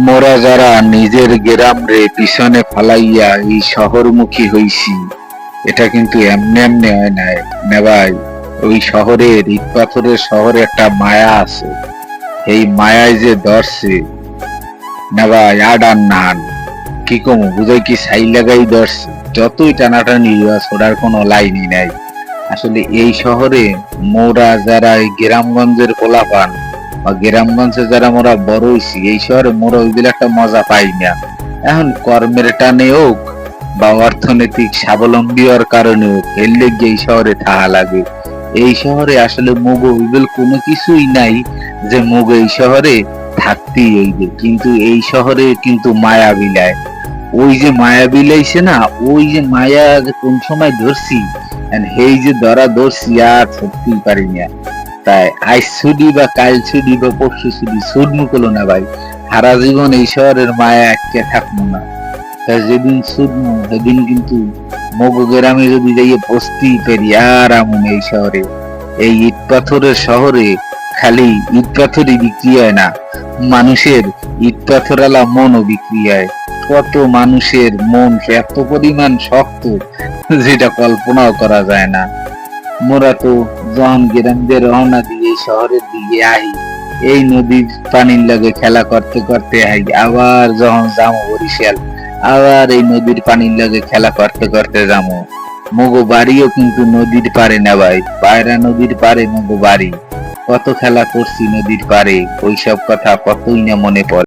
মোরা যারা নিজের গ্রাম রে পিছনে ফালাইয়া এই শহরমুখী হইছি, এটা কিন্তু এমনি এমনি হয় নাই না ভাই। ওই শহরের ইট পাথরের শহরে একটা মায়া আছে। এই মায়ায় যে ধরছে না ভাই, আডান নান কি কমু বুঝাই কি ছাই লাগাই ধরছে। যতই টানাটানি ছোড়ার কোনো লাইনই নাই। আসলে এই শহরে মোরা যারা এই গ্রামগঞ্জের পোলাপান বা গ্রামগঞ্জে যারা মোরা বড় হইছি, এই শহরে মোরা ওইগুলো একটা মজা পাই না। এখন কর্মের টানে হোক বা অর্থনৈতিক স্বাবলম্বী হওয়ার কারণে হোক, এর লেগে এই শহরে থাকা লাগে। এই শহরে আসলে মোগ ওইগুলো কোনো কিছুই নাই যে মোগ এই শহরে থাকতেই হইবে। কিন্তু এই শহরে কিন্তু মায়া বিলায়। ওই যে মায়া বিলাইছে না, ওই যে মায়া যে কোন সময় ধরছি, এই যে ধরা ধরছি আর সত্যিই পারি না। তাই আজ ছুটি বা কাল ছুটি বা পরশু ছুটি ছুটমু করলো না ভাই। সারা জীবন এই শহরের মায়া আটকে থাকবো না। তাই যেদিন ছুটমু সেদিন কিন্তু মগ গ্রামে যদি যাইয়ে বসতি পেরি আর আমন এই শহরে। এই ইট পাথরের শহরে খালি ইট পাথরই বিক্রি হয় না, মানুষের ইট পাথরালা মনও বিক্রি হয়। কত মানুষের মন এত পরিমাণ শক্ত যেটা কল্পনাও করা যায় না। মোরা তো যখন গ্রামদের রওনা দিয়ে শহরের দিকে আই, এই নদীর পানির লাগে খেলা করতে করতে আই, আবার যখন যাবো বরিশাল, আবার এই নদীর পানির লাগে খেলা করতে করতে যাবো। মগো বাড়িও কিন্তু নদীর পারে না ভাই, পায়রা নদীর পারে মগো বাড়ি। কত খেলা করছি নদীর পারে, ওইসব কথা কতই না মনে পড়ে।